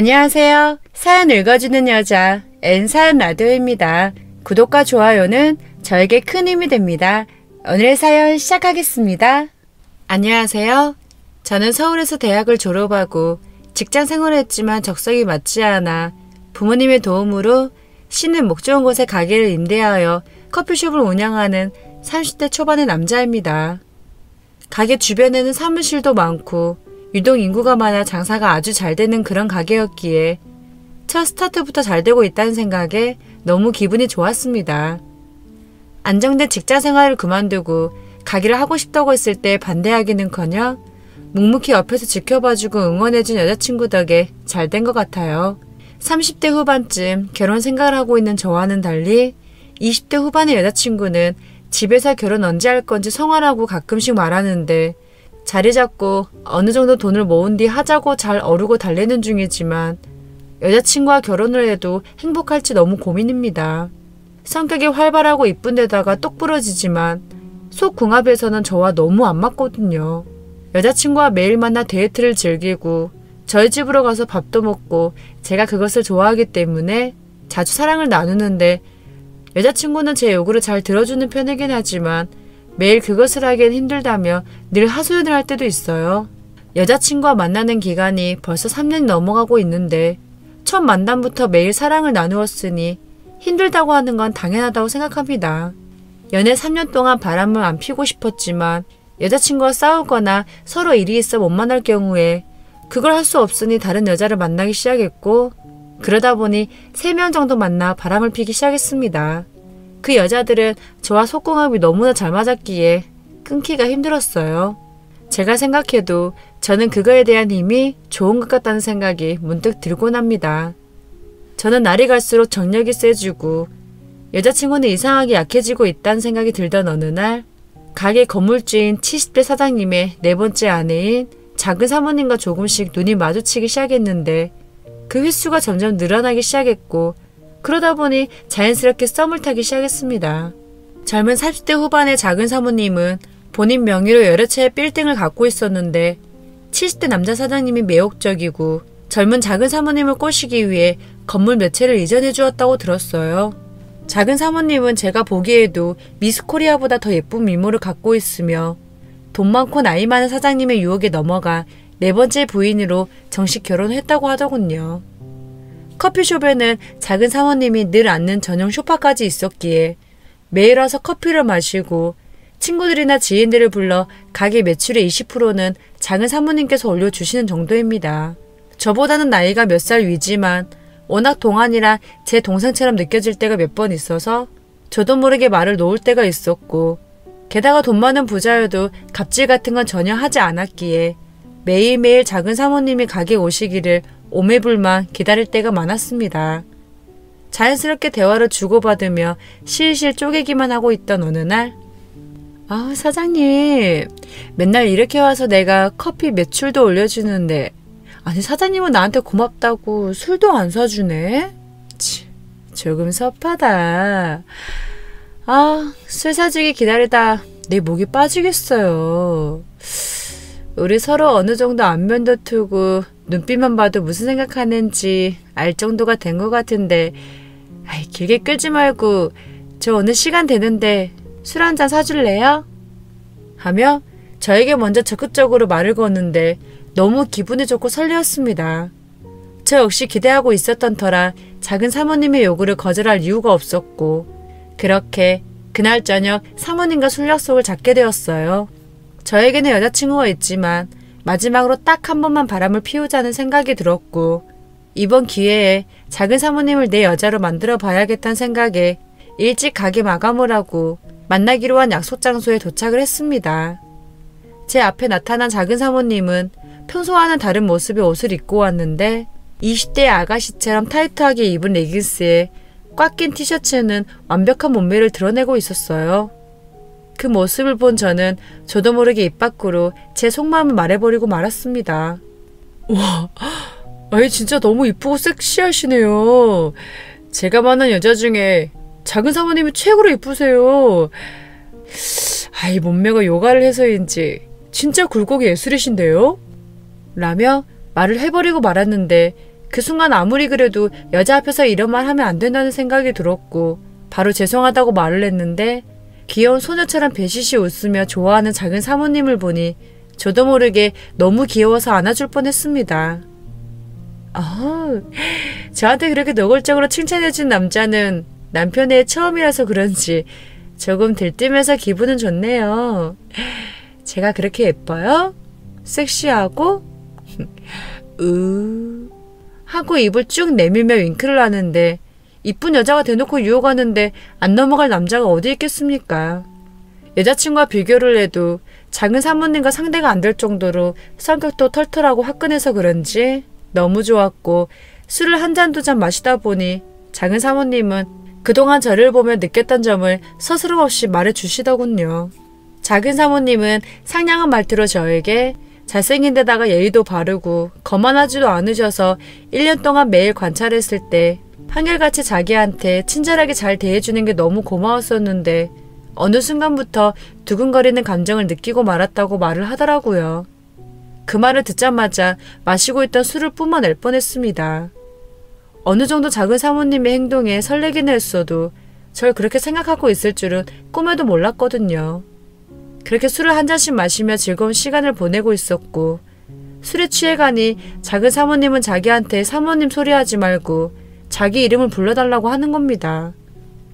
안녕하세요. 사연 읽어주는 여자 N사연 라디오입니다. 구독과 좋아요는 저에게 큰 힘이 됩니다. 오늘의 사연 시작하겠습니다. 안녕하세요. 저는 서울에서 대학을 졸업하고 직장 생활을 했지만 적성이 맞지 않아 부모님의 도움으로 시는 목 좋은 곳에 가게를 임대하여 커피숍을 운영하는 30대 초반의 남자입니다. 가게 주변에는 사무실도 많고 유동 인구가 많아 장사가 아주 잘 되는 그런 가게였기에 첫 스타트부터 잘 되고 있다는 생각에 너무 기분이 좋았습니다. 안정된 직장 생활을 그만두고 가게를 하고 싶다고 했을 때 반대하기는커녕 묵묵히 옆에서 지켜봐주고 응원해준 여자친구 덕에 잘 된 것 같아요. 30대 후반쯤 결혼 생각을 하고 있는 저와는 달리 20대 후반의 여자친구는 집에서 결혼 언제 할 건지 성화라고 가끔씩 말하는데 자리 잡고 어느 정도 돈을 모은 뒤 하자고 잘 어르고 달래는 중이지만 여자친구와 결혼을 해도 행복할지 너무 고민입니다. 성격이 활발하고 이쁜 데다가 똑부러지지만 속궁합에서는 저와 너무 안 맞거든요. 여자친구와 매일 만나 데이트를 즐기고 저희 집으로 가서 밥도 먹고 제가 그것을 좋아하기 때문에 자주 사랑을 나누는데 여자친구는 제 요구를 잘 들어주는 편이긴 하지만 매일 그것을 하기엔 힘들다며 늘 하소연을 할 때도 있어요. 여자친구와 만나는 기간이 벌써 3년이 넘어가고 있는데 첫 만남부터 매일 사랑을 나누었으니 힘들다고 하는 건 당연하다고 생각합니다. 연애 3년 동안 바람을 안 피우고 싶었지만 여자친구와 싸우거나 서로 일이 있어 못 만날 경우에 그걸 할 수 없으니 다른 여자를 만나기 시작했고 그러다 보니 3명 정도 만나 바람을 피기 시작했습니다. 그 여자들은 저와 속궁합이 너무나 잘 맞았기에 끊기가 힘들었어요. 제가 생각해도 저는 그거에 대한 힘이 좋은 것 같다는 생각이 문득 들곤 합니다. 저는 날이 갈수록 정력이 세지고 여자친구는 이상하게 약해지고 있다는 생각이 들던 어느 날 가게 건물주인 70대 사장님의 4번째 아내인 작은 사모님과 조금씩 눈이 마주치기 시작했는데 그 횟수가 점점 늘어나기 시작했고 그러다 보니 자연스럽게 썸을 타기 시작했습니다. 젊은 30대 후반의 작은 사모님은 본인 명의로 여러 채의 빌딩을 갖고 있었는데 70대 남자 사장님이 매혹적이고 젊은 작은 사모님을 꼬시기 위해 건물 몇 채를 이전해 주었다고 들었어요. 작은 사모님은 제가 보기에도 미스코리아보다 더 예쁜 미모를 갖고 있으며 돈 많고 나이 많은 사장님의 유혹에 넘어가 4번째 부인으로 정식 결혼했다고 하더군요. 커피숍에는 작은 사모님이 늘 앉는 전용 소파까지 있었기에 매일 와서 커피를 마시고 친구들이나 지인들을 불러 가게 매출의 20%는 작은 사모님께서 올려주시는 정도입니다. 저보다는 나이가 몇 살 위지만 워낙 동안이라 제 동생처럼 느껴질 때가 몇 번 있어서 저도 모르게 말을 놓을 때가 있었고 게다가 돈 많은 부자여도 갑질 같은 건 전혀 하지 않았기에 매일매일 작은 사모님이 가게에 오시기를 오매불만 기다릴 때가 많았습니다. 자연스럽게 대화를 주고받으며 실실 쪼개기만 하고 있던 어느 날 사장님 맨날 이렇게 와서 내가 커피 매출도 올려주는데 아니 사장님은 나한테 고맙다고 술도 안 사주네? 조금 섭하다. 술 사주기 기다리다 내 목이 빠지겠어요. 우리 서로 어느 정도 안면도 트고 눈빛만 봐도 무슨 생각하는지 알 정도가 된 것 같은데 길게 끌지 말고 저 오늘 시간 되는데 술 한잔 사줄래요? 하며 저에게 먼저 적극적으로 말을 거는데 너무 기분이 좋고 설레었습니다. 저 역시 기대하고 있었던 터라 작은 사모님의 요구를 거절할 이유가 없었고 그렇게 그날 저녁 사모님과 술 약속을 잡게 되었어요. 저에게는 여자친구가 있지만 마지막으로 딱 한 번만 바람을 피우자는 생각이 들었고 이번 기회에 작은 사모님을 내 여자로 만들어 봐야겠다는 생각에 일찍 가게 마감을 하고 만나기로 한 약속 장소에 도착을 했습니다. 제 앞에 나타난 작은 사모님은 평소와는 다른 모습의 옷을 입고 왔는데 20대 아가씨처럼 타이트하게 입은 레깅스에 꽉 낀 티셔츠는 완벽한 몸매를 드러내고 있었어요. 그 모습을 본 저는 저도 모르게 입 밖으로 제 속마음을 말해버리고 말았습니다. 와, 진짜 너무 이쁘고 섹시하시네요. 제가 만난 여자 중에 작은 사모님이 최고로 이쁘세요. 몸매가 요가를 해서인지 진짜 굴곡이 예술이신데요? 라며 말을 해버리고 말았는데 그 순간 아무리 그래도 여자 앞에서 이런 말 하면 안 된다는 생각이 들었고 바로 죄송하다고 말을 했는데 귀여운 소녀처럼 배시시 웃으며 좋아하는 작은 사모님을 보니 저도 모르게 너무 귀여워서 안아줄 뻔했습니다. 저한테 그렇게 노골적으로 칭찬해준 남자는 남편의 처음이라서 그런지 조금 들뜨면서 기분은 좋네요. 제가 그렇게 예뻐요? 섹시하고? 하고 입을 쭉 내밀며 윙크를 하는데 이쁜 여자가 대놓고 유혹하는데 안 넘어갈 남자가 어디 있겠습니까? 여자친구와 비교를 해도 작은 사모님과 상대가 안 될 정도로 성격도 털털하고 화끈해서 그런지 너무 좋았고 술을 한 잔 두 잔 마시다 보니 작은 사모님은 그동안 저를 보며 느꼈던 점을 서스럼없이 말해주시더군요. 작은 사모님은 상냥한 말투로 저에게 잘생긴 데다가 예의도 바르고 거만하지도 않으셔서 1년 동안 매일 관찰했을 때 한결같이 자기한테 친절하게 잘 대해주는 게 너무 고마웠었는데 어느 순간부터 두근거리는 감정을 느끼고 말았다고 말을 하더라고요. 그 말을 듣자마자 마시고 있던 술을 뿜어낼 뻔했습니다. 어느 정도 작은 사모님의 행동에 설레기는 했어도 절 그렇게 생각하고 있을 줄은 꿈에도 몰랐거든요. 그렇게 술을 한 잔씩 마시며 즐거운 시간을 보내고 있었고 술에 취해가니 작은 사모님은 자기한테 사모님 소리하지 말고 자기 이름을 불러달라고 하는 겁니다.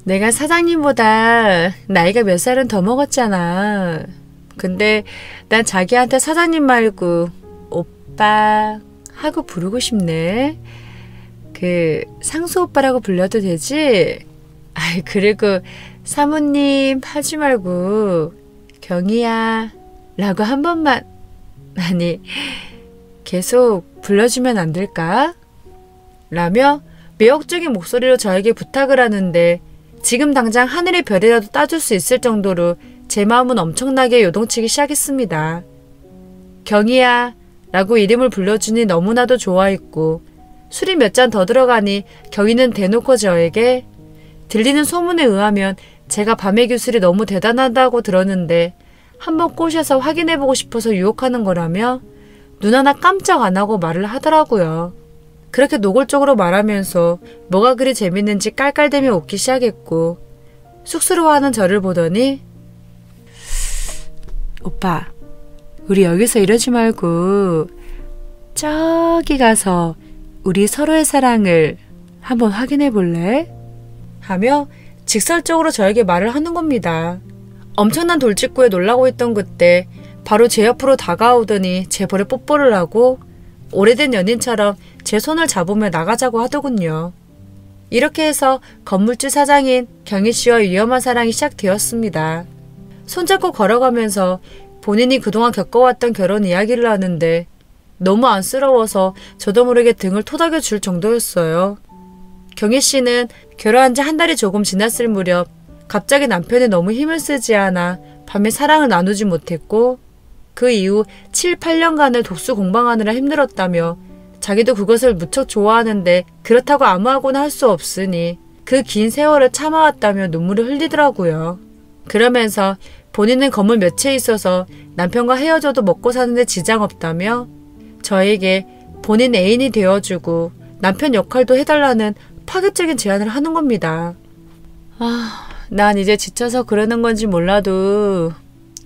내가 사장님보다 나이가 몇 살은 더 먹었잖아. 근데 난 자기한테 사장님 말고 오빠 하고 부르고 싶네. 상수 오빠라고 불러도 되지? 그리고 사모님 하지 말고 경희야 라고 한 번만 아니 계속 불러주면 안 될까? 라며 매혹적인 목소리로 저에게 부탁을 하는데 지금 당장 하늘의 별이라도 따줄 수 있을 정도로 제 마음은 엄청나게 요동치기 시작했습니다. 경희야 라고 이름을 불러주니 너무나도 좋아했고 술이 몇 잔 더 들어가니 경희는 대놓고 저에게 들리는 소문에 의하면 제가 밤의 기술이 너무 대단하다고 들었는데 한번 꼬셔서 확인해보고 싶어서 유혹하는 거라며 눈 하나 깜짝 안 하고 말을 하더라고요. 그렇게 노골적으로 말하면서 뭐가 그리 재밌는지 깔깔대며 웃기 시작했고 쑥스러워하는 저를 보더니 오빠 우리 여기서 이러지 말고 저기 가서 우리 서로의 사랑을 한번 확인해 볼래? 하며 직설적으로 저에게 말을 하는 겁니다. 엄청난 돌직구에 놀라고 있던 그때 바로 제 옆으로 다가오더니 제 볼에 뽀뽀를 하고 오래된 연인처럼 제 손을 잡으며 나가자고 하더군요. 이렇게 해서 건물주 사장인 경희씨와 위험한 사랑이 시작되었습니다. 손잡고 걸어가면서 본인이 그동안 겪어왔던 결혼 이야기를 하는데 너무 안쓰러워서 저도 모르게 등을 토닥여 줄 정도였어요. 경희씨는 결혼한 지 한 달이 조금 지났을 무렵 갑자기 남편이 너무 힘을 쓰지 않아 밤에 사랑을 나누지 못했고 그 이후 7, 8년간을 독수 공방하느라 힘들었다며 자기도 그것을 무척 좋아하는데 그렇다고 아무하고나 할 수 없으니 그 긴 세월을 참아왔다며 눈물을 흘리더라고요. 그러면서 본인은 건물 몇 채 있어서 남편과 헤어져도 먹고 사는데 지장 없다며 저에게 본인 애인이 되어주고 남편 역할도 해달라는 파격적인 제안을 하는 겁니다. 난 이제 지쳐서 그러는 건지 몰라도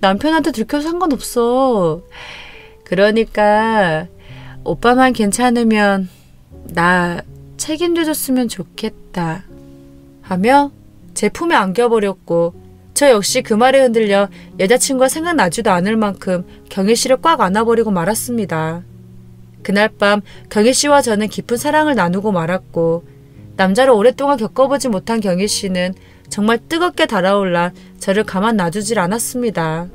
남편한테 들켜서 상관없어. 그러니까 오빠만 괜찮으면 나 책임져줬으면 좋겠다 하며 제 품에 안겨버렸고 저 역시 그 말에 흔들려 여자친구가 생각나지도 않을 만큼 경희씨를 꽉 안아버리고 말았습니다. 그날 밤 경희씨와 저는 깊은 사랑을 나누고 말았고 남자를 오랫동안 겪어보지 못한 경희씨는 정말 뜨겁게 달아올라 저를 가만 놔두질 않았습니다.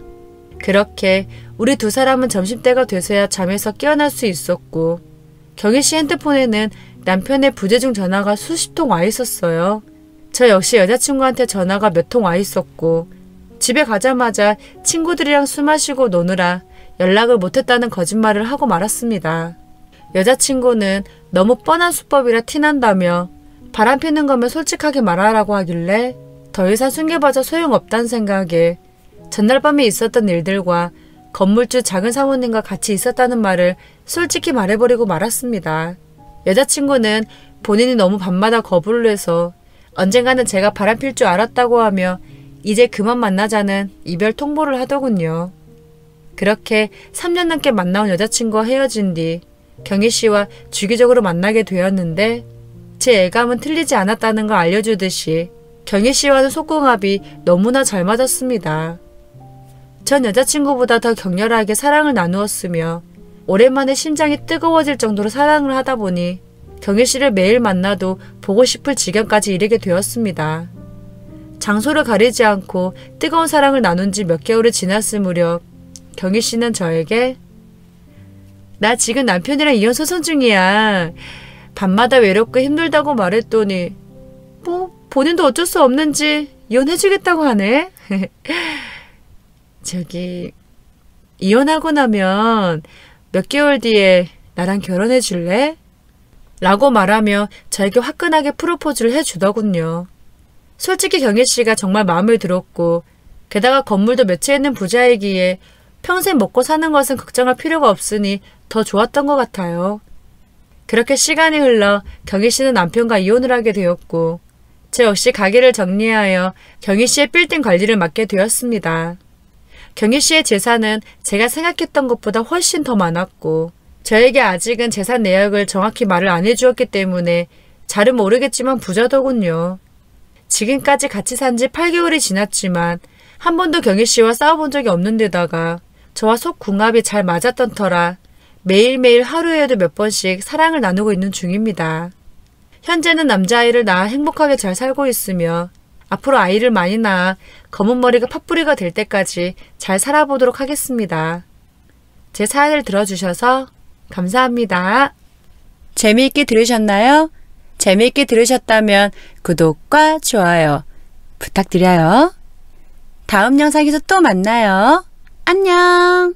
그렇게 우리 두 사람은 점심때가 돼서야 잠에서 깨어날 수 있었고 경희씨 핸드폰에는 남편의 부재중 전화가 수십 통 와 있었어요. 저 역시 여자친구한테 전화가 몇 통 와 있었고 집에 가자마자 친구들이랑 술 마시고 노느라 연락을 못했다는 거짓말을 하고 말았습니다. 여자친구는 너무 뻔한 수법이라 티난다며 바람 피는 거면 솔직하게 말하라고 하길래 더 이상 숨겨봐자 소용없다는 생각에 전날 밤에 있었던 일들과 건물주 작은 사모님과 같이 있었다는 말을 솔직히 말해버리고 말았습니다. 여자친구는 본인이 너무 밤마다 거부를 해서 언젠가는 제가 바람필 줄 알았다고 하며 이제 그만 만나자는 이별 통보를 하더군요. 그렇게 3년 넘게 만나온 여자친구와 헤어진 뒤 경희씨와 주기적으로 만나게 되었는데 제 예감은 틀리지 않았다는 걸 알려주듯이 경희씨와는 속궁합이 너무나 잘 맞았습니다. 전 여자친구보다 더 격렬하게 사랑을 나누었으며 오랜만에 심장이 뜨거워질 정도로 사랑을 하다 보니 경희씨를 매일 만나도 보고 싶을 지경까지 이르게 되었습니다. 장소를 가리지 않고 뜨거운 사랑을 나눈 지 몇 개월이 지났을 무렵 경희씨는 저에게 나 지금 남편이랑 이혼 소송 중이야. 밤마다 외롭고 힘들다고 말했더니 본인도 어쩔 수 없는지 이혼해주겠다고 하네. 저기 이혼하고 나면 몇 개월 뒤에 나랑 결혼해 줄래? 라고 말하며 저에게 화끈하게 프로포즈를 해주더군요. 솔직히 경희씨가 정말 마음에 들었고 게다가 건물도 몇 채 있는 부자이기에 평생 먹고 사는 것은 걱정할 필요가 없으니 더 좋았던 것 같아요. 그렇게 시간이 흘러 경희씨는 남편과 이혼을 하게 되었고 저 역시 가게를 정리하여 경희씨의 빌딩 관리를 맡게 되었습니다. 경희씨의 재산은 제가 생각했던 것보다 훨씬 더 많았고 저에게 아직은 재산 내역을 정확히 말을 안 해주었기 때문에 잘은 모르겠지만 부자더군요. 지금까지 같이 산 지 8개월이 지났지만 한 번도 경희씨와 싸워본 적이 없는 데다가 저와 속궁합이 잘 맞았던 터라 매일매일 하루에도 몇 번씩 사랑을 나누고 있는 중입니다. 현재는 남자아이를 낳아 행복하게 잘 살고 있으며 앞으로 아이를 많이 낳아 검은 머리가 팥뿌리가 될 때까지 잘 살아보도록 하겠습니다. 제 사연을 들어주셔서 감사합니다. 재미있게 들으셨나요? 재미있게 들으셨다면 구독과 좋아요 부탁드려요. 다음 영상에서 또 만나요. 안녕!